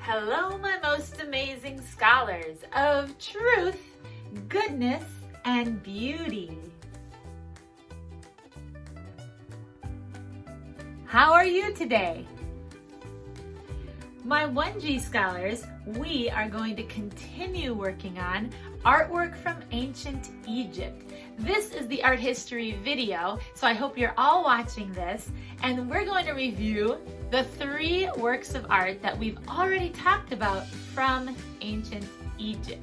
Hello, my most amazing scholars of truth, goodness, and beauty. How are you today? My 1G scholars, we are going to continue working on artwork from ancient Egypt. This is the art history video, so I hope you're all watching this, and we're going to review the 3 works of art that we've already talked about from ancient Egypt.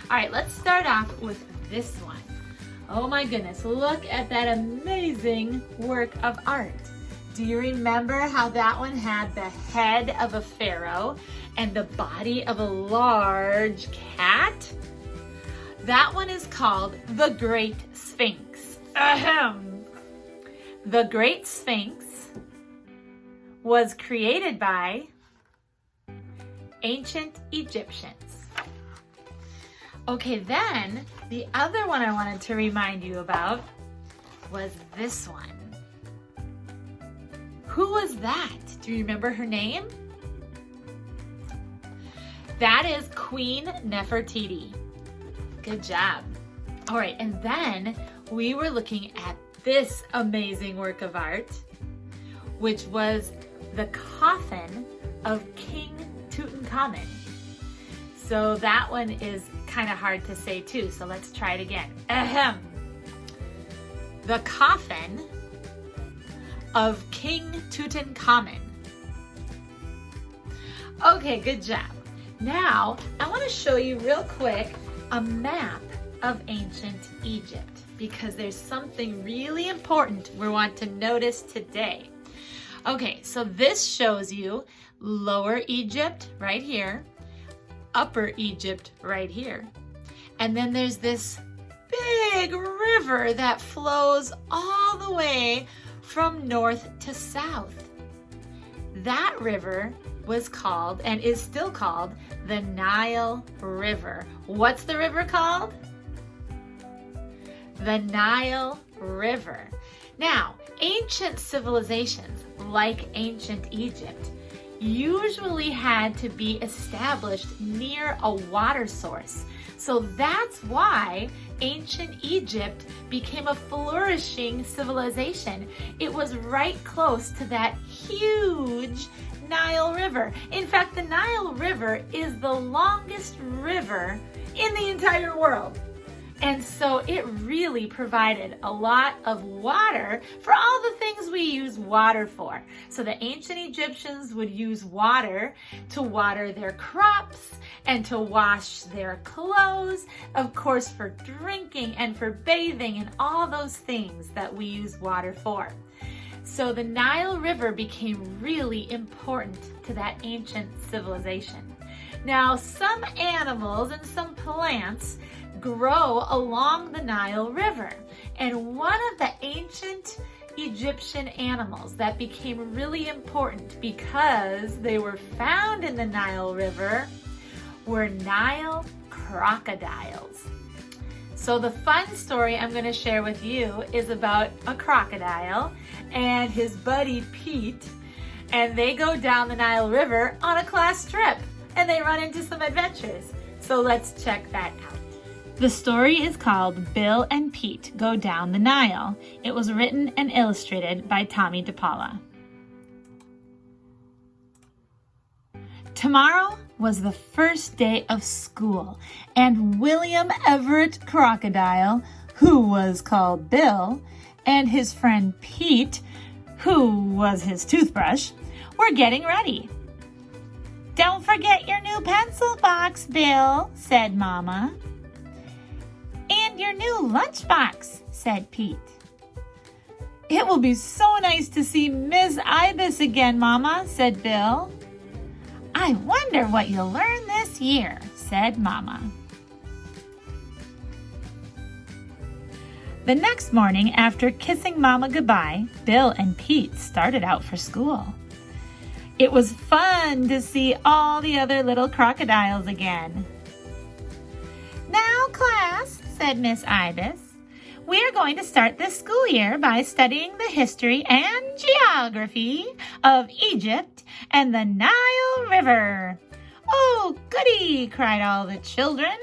All right, let's start off with this one. Oh my goodness, look at that amazing work of art. Do you remember how that one had the head of a pharaoh and the body of a large cat? That one is called the Great Sphinx. Ahem. The Great Sphinx was created by ancient Egyptians. Okay, then the other one I wanted to remind you about was this one. Who was that? Do you remember her name? That is Queen Nefertiti. Good job. All right, and then we were looking at this amazing work of art, which was the coffin of King Tutankhamen. So that one is kind of hard to say too, so let's try it again. Ahem. The coffin of King Tutankhamen. Okay, good job. Now, I want to show you real quick a map of ancient Egypt because there's something really important we want to notice today. Okay, so this shows you Lower Egypt right here, Upper Egypt right here. And then there's this big river that flows all the way from north to south. That river was called, and is still called, the Nile River. What's the river called? The Nile River. Now, ancient civilizations, like ancient Egypt, usually had to be established near a water source. So that's why ancient Egypt became a flourishing civilization. It was right close to that huge Nile River. In fact, the Nile River is the longest river in the entire world. And so it really provided a lot of water for all the things we use water for. So the ancient Egyptians would use water to water their crops and to wash their clothes, of course for drinking and for bathing and all those things that we use water for. So the Nile River became really important to that ancient civilization. Now, some animals and some plants grow along the Nile River. And one of the ancient Egyptian animals that became really important because they were found in the Nile River were Nile crocodiles. So the fun story I'm going to share with you is about a crocodile and his buddy Pete, and they go down the Nile River on a class trip and they run into some adventures. So let's check that out. The story is called Bill and Pete Go Down the Nile. It was written and illustrated by Tommy DePaula. Tomorrow was the first day of school, and William Everett Crocodile, who was called Bill, and his friend Pete, who was his toothbrush, were getting ready. "Don't forget your new pencil box, Bill," said Mama. "And your new lunchbox," said Pete. "It will be so nice to see Miss Ibis again, Mama," said Bill. "I wonder what you'll learn this year," said Mama. The next morning, after kissing Mama goodbye, Bill and Pete started out for school. It was fun to see all the other little crocodiles again. "Now, class," said Miss Ibis, "we are going to start this school year by studying the history and geography of Egypt and the Nile River. Oh, goody, cried all the children.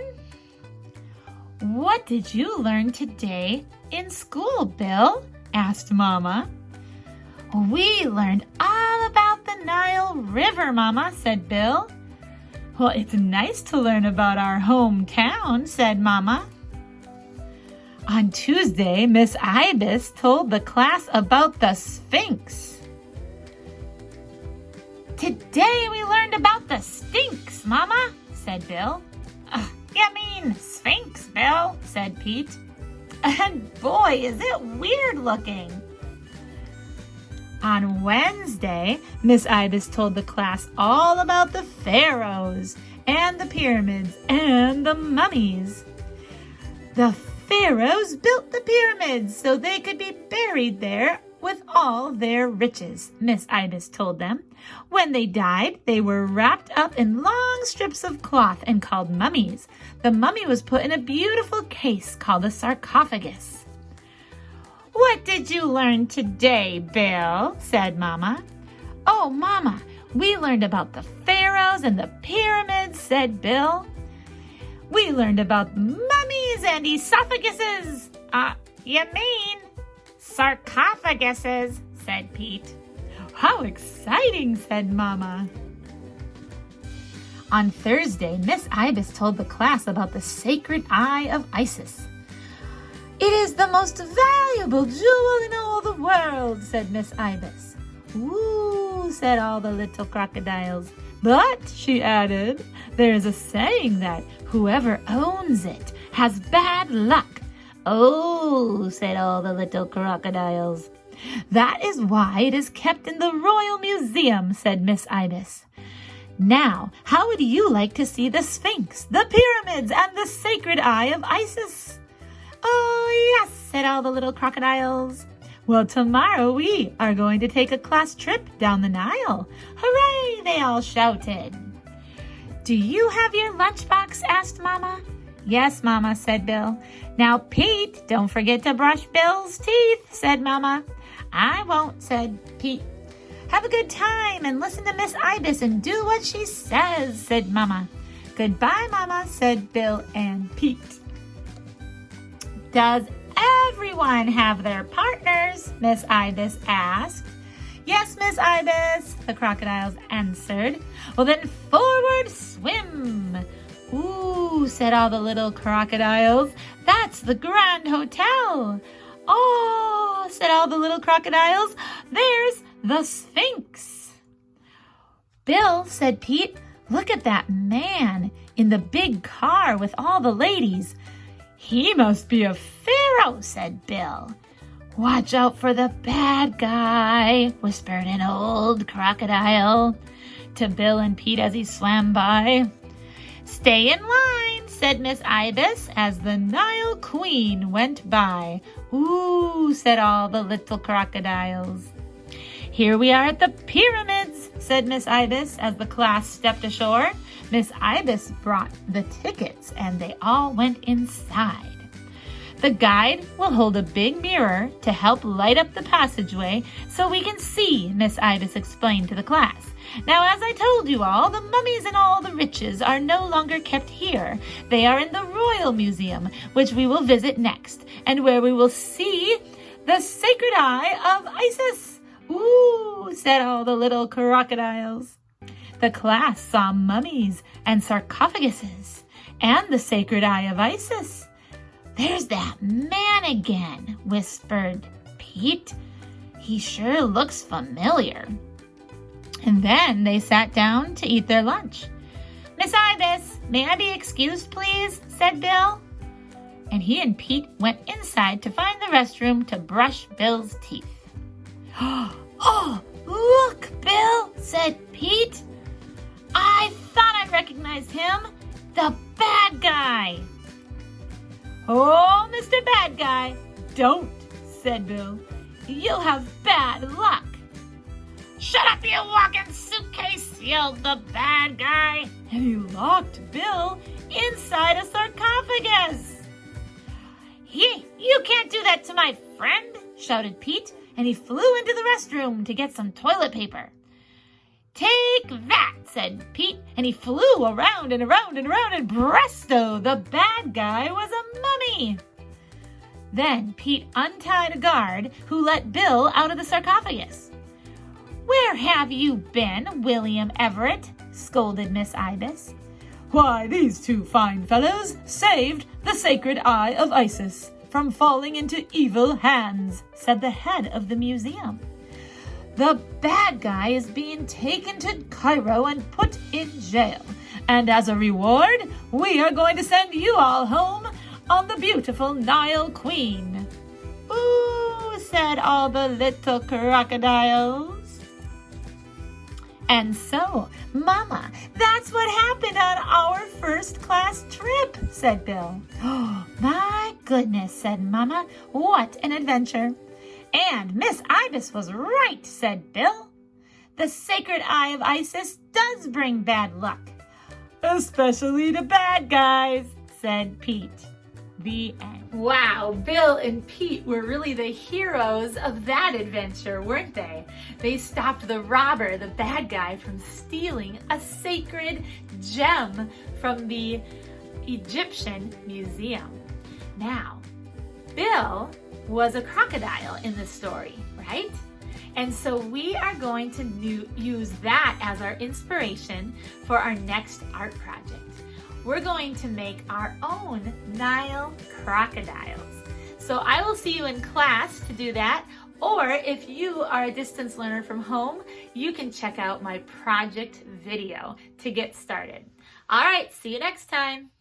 What did you learn today in school, Bill? Asked Mama. We learned all about the Nile River, Mama, said Bill. Well, it's nice to learn about our hometown, said Mama. On Tuesday, Miss Ibis told the class about the Sphinx. Today we learned about the Sphinx, Mama, said Bill. You mean Sphinx, Bill, said Pete. And boy, is it weird looking. On Wednesday, Miss Ibis told the class all about the Pharaohs and the pyramids and the mummies. The Pharaohs built the pyramids so they could be buried there with all their riches, Miss Ibis told them. When they died, they were wrapped up in long strips of cloth and called mummies. The mummy was put in a beautiful case called a sarcophagus. What did you learn today, Bill? Said Mama. Oh, Mama, we learned about the pharaohs and the pyramids, said Bill. We learned about mummies and esophaguses. You mean sarcophaguses, said Pete. How exciting, said Mama. On Thursday, Miss Ibis told the class about the sacred eye of Isis. It is the most valuable jewel in all the world, said Miss Ibis. Ooh, said all the little crocodiles. But, she added, there is a saying that whoever owns it has bad luck. Oh, said all the little crocodiles. That is why it is kept in the Royal Museum, said Miss Ibis. Now, how would you like to see the Sphinx, the pyramids, and the sacred eye of Isis? Oh, yes, said all the little crocodiles. Well, tomorrow we are going to take a class trip down the Nile. Hooray, they all shouted. Do you have your lunchbox? Asked Mama. Yes, Mama, said Bill. Now, Pete, don't forget to brush Bill's teeth, said Mama. I won't, said Pete. Have a good time and listen to Miss Ibis and do what she says, said Mama. Goodbye, Mama, said Bill and Pete. Does everyone have their partners? Miss Ibis asked. Yes, Miss Ibis, the crocodiles answered. Well, then forward swim. Ooh, said all the little crocodiles. That's the Grand Hotel. Oh, said all the little crocodiles. There's the Sphinx. Bill, said Pete, look at that man in the big car with all the ladies. He must be a pharaoh, said Bill. Watch out for the bad guy, whispered an old crocodile to Bill and Pete as he swam by. Stay in line, said Miss Ibis as the Nile Queen went by. Ooh, said all the little crocodiles. Here we are at the pyramids, said Miss Ibis as the class stepped ashore. Miss Ibis brought the tickets and they all went inside. The guide will hold a big mirror to help light up the passageway so we can see, Miss Ibis explained to the class. Now, as I told you all, the mummies and all the riches are no longer kept here. They are in the Royal Museum, which we will visit next, and where we will see the sacred eye of Isis. Ooh, said all the little crocodiles. The class saw mummies and sarcophaguses and the sacred eye of Isis. There's that man again, whispered Pete. He sure looks familiar. And then they sat down to eat their lunch. Miss Ibis, may I be excused, please? Said Bill. And he and Pete went inside to find the restroom to brush Bill's teeth. Oh, look, Bill, said Pete. I thought I recognized him. The bad guy. Oh, Mr. Bad Guy, don't, said Bill. You'll have bad luck. Shut up, you walking suitcase, yelled the bad guy. And he locked Bill inside a sarcophagus. You can't do that to my friend, shouted Pete, and he flew into the restroom to get some toilet paper. "Take that," said Pete, and he flew around and around and around, and presto, the bad guy was a mummy. Then Pete untied a guard who let Bill out of the sarcophagus. "Where have you been, William Everett?" scolded Miss Ibis. "Why, these two fine fellows saved the sacred eye of Isis from falling into evil hands," said the head of the museum. "The bad guy is being taken to Cairo and put in jail. And as a reward, we are going to send you all home on the beautiful Nile Queen." "Ooh," said all the little crocodiles. "And so, Mama, that's what happened on our first class trip," said Bill. "Oh, my goodness," said Mama. "What an adventure." "And Miss Ibis was right," said Bill. "The sacred eye of Isis does bring bad luck." "Especially to bad guys," said Pete. The end. Wow, Bill and Pete were really the heroes of that adventure, weren't they? They stopped the robber, the bad guy, from stealing a sacred gem from the Egyptian museum. Now, Bill was a crocodile in the story, right? And so we are going to use that as our inspiration for our next art project. We're going to make our own Nile crocodiles. So I will see you in class to do that, or if you are a distance learner from home, you can check out my project video to get started. All right, see you next time.